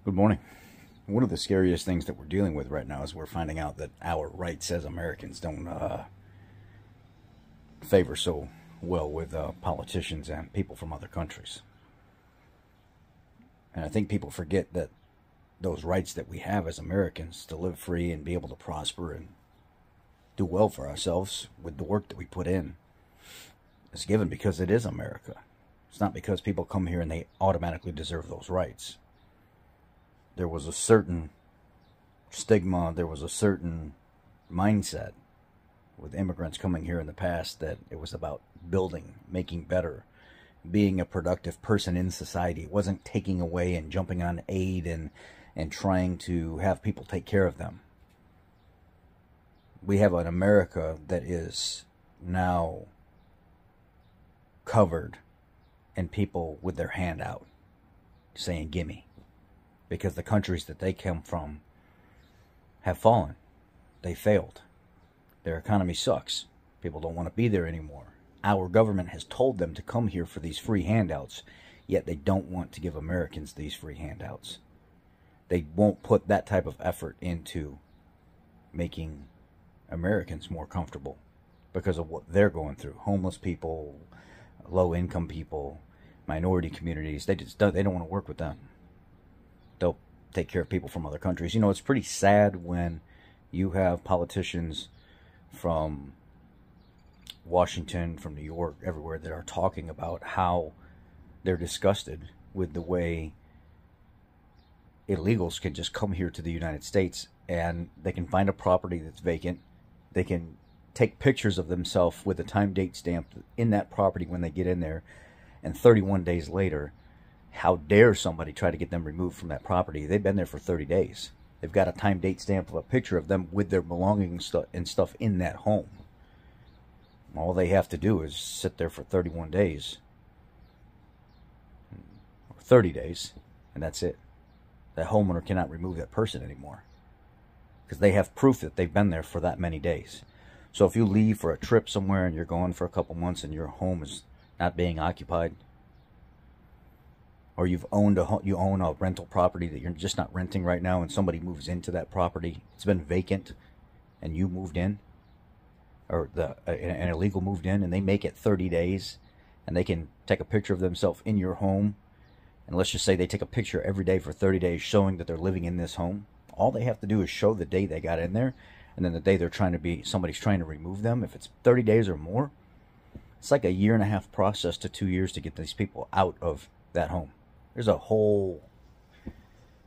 Good morning. One of the scariest things that we're dealing with right now is we're finding out that our rights as Americans don't favor so well with politicians and people from other countries. And I think people forget that those rights that we have as Americans to live free and be able to prosper and do well for ourselves with the work that we put in is given because it is America. It's not because people come here and they automatically deserve those rights. There was a certain stigma, there was a certain mindset with immigrants coming here in the past that it was about building, making better, being a productive person in society. It wasn't taking away and jumping on aid and trying to have people take care of them. We have an America that is now covered in people with their hand out saying gimme, because the countries that they come from have fallen. They failed. Their economy sucks. People don't want to be there anymore. Our government has told them to come here for these free handouts, yet they don't want to give Americans these free handouts. They won't put that type of effort into making Americans more comfortable because of what they're going through. Homeless people, low-income people, minority communities, they don't want to work with them. They'll take care of people from other countries. You know, it's pretty sad when you have politicians from Washington, from New York, everywhere that are talking about how they're disgusted with the way illegals can just come here to the United States and they can find a property that's vacant. They can take pictures of themselves with a time date stamped in that property when they get in there, and 31 days later, how dare somebody try to get them removed from that property? They've been there for 30 days. They've got a time date stamp of a picture of them with their belongings and stuff in that home. All they have to do is sit there for 31 days, or 30 days, and that's it. That homeowner cannot remove that person anymore because they have proof that they've been there for that many days. So if you leave for a trip somewhere and you're gone for a couple months and your home is not being occupied, or you own a rental property that you're just not renting right now, and somebody moves into that property, it's been vacant, and you moved in, or an illegal moved in, and they make it 30 days, and they can take a picture of themselves in your home, and let's just say they take a picture every day for 30 days showing that they're living in this home. All they have to do is show the day they got in there, and then the day somebody's trying to remove them. If it's 30 days or more, it's like a 1.5 year process to 2 years to get these people out of that home. There's a whole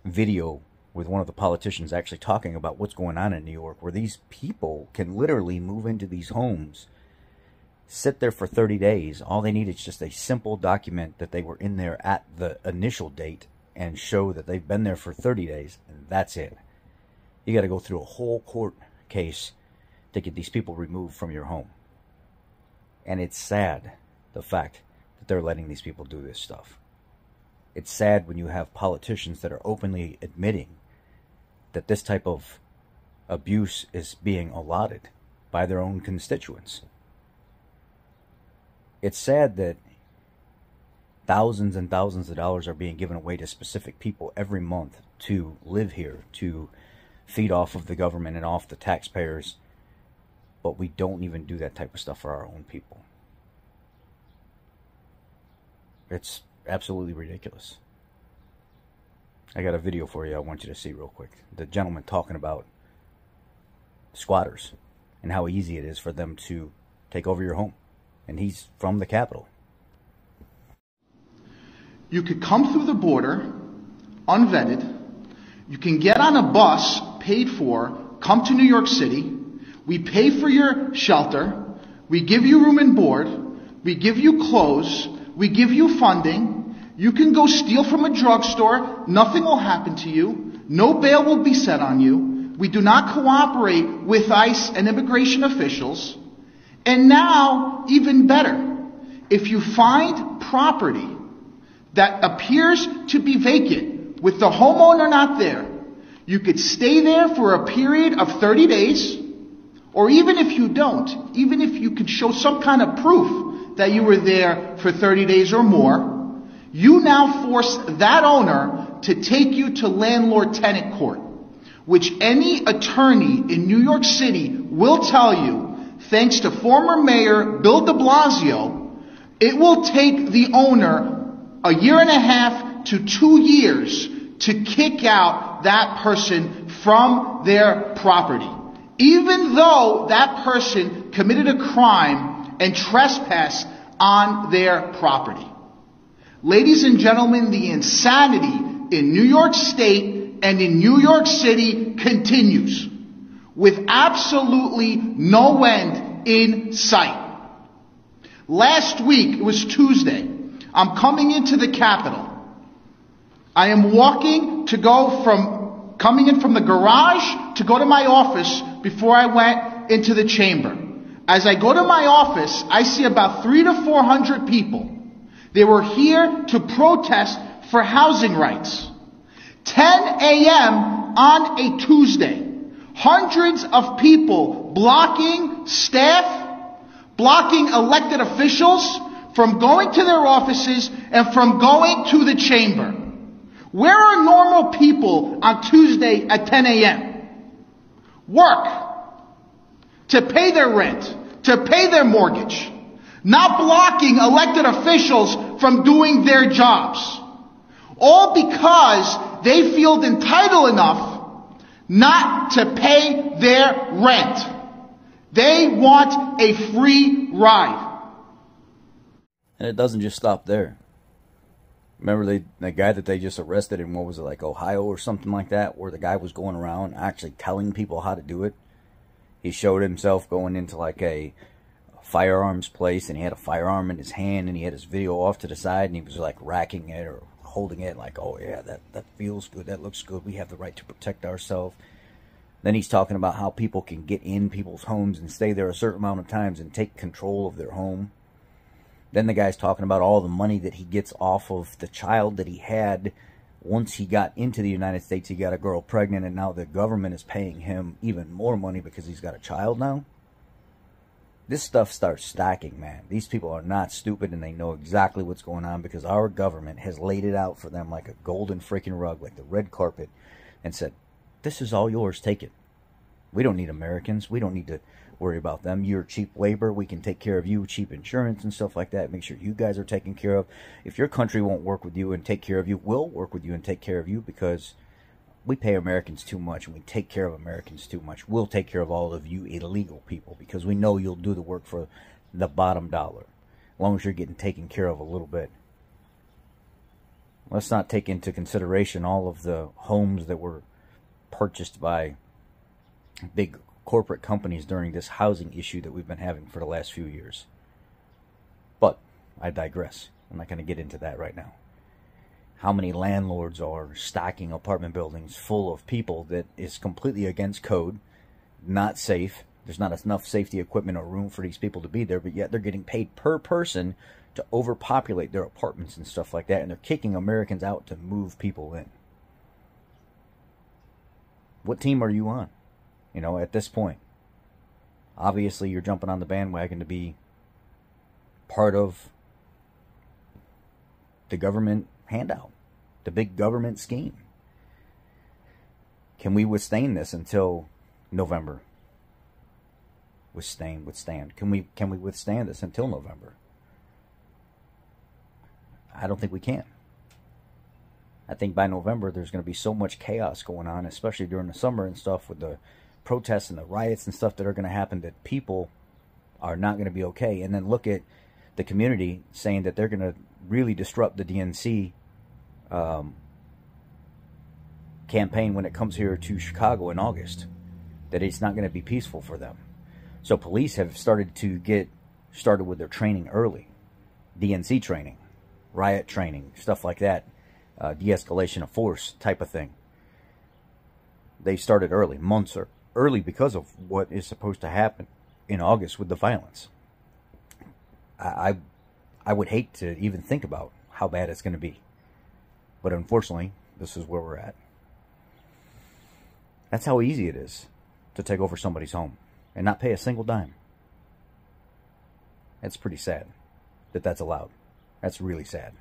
video with one of the politicians actually talking about what's going on in New York, where these people can literally move into these homes, sit there for 30 days. All they need is just a simple document that they were in there at the initial date and show that they've been there for 30 days, and that's it. You got to go through a whole court case to get these people removed from your home. And it's sad, the fact that they're letting these people do this stuff. It's sad when you have politicians that are openly admitting that this type of abuse is being allotted by their own constituents. It's sad that thousands and thousands of dollars are being given away to specific people every month to live here, to feed off of the government and off the taxpayers, but we don't even do that type of stuff for our own people. It's absolutely ridiculous. I got a video for you I want you to see real quick. The gentleman talking about squatters and how easy it is for them to take over your home. And he's from the Capitol. You could come through the border unvetted. You can get on a bus paid for, come to New York City. We pay for your shelter. We give you room and board. We give you clothes. We give you funding. You can go steal from a drugstore. Nothing will happen to you. No bail will be set on you. We do not cooperate with ICE and immigration officials. And now, even better, if you find property that appears to be vacant with the homeowner not there, you could stay there for a period of 30 days, or even if you don't, even if you could show some kind of proof that you were there for 30 days or more, you now force that owner to take you to landlord-tenant court, which any attorney in New York City will tell you, thanks to former Mayor Bill de Blasio, it will take the owner a year and a half to 2 years to kick out that person from their property, even though that person committed a crime and trespassed on their property. Ladies and gentlemen, the insanity in New York State and in New York City continues with absolutely no end in sight. Last week, it was Tuesday, I'm coming into the Capitol. I am coming in from the garage to go to my office before I went into the chamber. As I go to my office, I see about 300 to 400 people. They were here to protest for housing rights. 10 a.m. on a Tuesday. Hundreds of people blocking staff, blocking elected officials from going to their offices and from going to the chamber. Where are normal people on Tuesday at 10 a.m.? Work. To pay their rent. To pay their mortgage. Not blocking elected officials from doing their jobs. All because they feel entitled enough not to pay their rent. They want a free ride. And it doesn't just stop there. Remember the guy that they just arrested in, what was it, like Ohio or something like that, where the guy was going around actually telling people how to do it? He showed himself going into like a firearms place, and he had a firearm in his hand, and he had his video off to the side, and he was like racking it or holding it like, oh yeah, that feels good, that looks good, we have the right to protect ourselves. Then he's talking about how people can get in people's homes and stay there a certain amount of times and take control of their home. Then the guy's talking about all the money that he gets off of the child that he had. Once he got into the United States, he got a girl pregnant, and now the government is paying him even more money because he's got a child now. This stuff starts stacking, man. These people are not stupid, and they know exactly what's going on because our government has laid it out for them like a golden freaking rug, like the red carpet, and said, this is all yours, take it. We don't need Americans. We don't need to worry about them. You're cheap labor. We can take care of you, cheap insurance and stuff like that. Make sure you guys are taken care of. If your country won't work with you and take care of you, we'll work with you and take care of you because we pay Americans too much and we take care of Americans too much. We'll take care of all of you illegal people because we know you'll do the work for the bottom dollar, as long as you're getting taken care of a little bit. Let's not take into consideration all of the homes that were purchased by big corporate companies during this housing issue that we've been having for the last few years. But I digress. I'm not going to get into that right now. How many landlords are stacking apartment buildings full of people that is completely against code, not safe. There's not enough safety equipment or room for these people to be there, but yet they're getting paid per person to overpopulate their apartments and stuff like that, and they're kicking Americans out to move people in. What team are you on? You know, at this point, obviously you're jumping on the bandwagon to be part of the government handout, the big government scheme. Can we withstand this until November? Withstand. Can we withstand this until November? I don't think we can. I think by November there's going to be so much chaos going on, especially during the summer and stuff with the protests and the riots and stuff that are going to happen, that people are not going to be okay. And then look at the community saying that they're going to really disrupt the DNC campaign when it comes here to Chicago in August, that it's not going to be peaceful for them. So police have started to get started with their training early, DNC training, riot training, stuff like that, de-escalation of force type of thing. They started early, months early, because of what is supposed to happen in August with the violence. I would hate to even think about how bad it's going to be. But unfortunately, this is where we're at. That's how easy it is to take over somebody's home and not pay a single dime. That's pretty sad that that's allowed. That's really sad.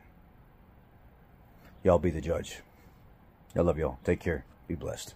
Y'all be the judge. I love y'all. Take care. Be blessed.